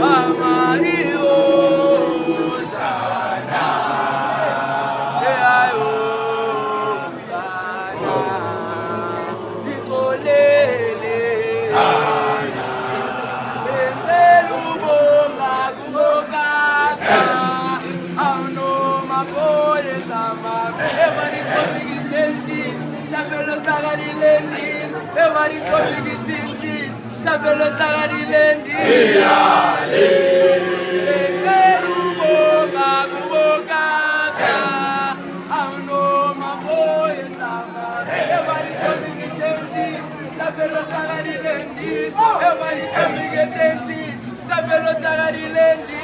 Mama iyo sana ayo sana ditolele sana benzelu bonga kubokaka auno maboye sama every topic changes tabelo tagarilendi every topic changes tabelo tagarilendi Everybody tell me get changes. Tabelo tagarilendi.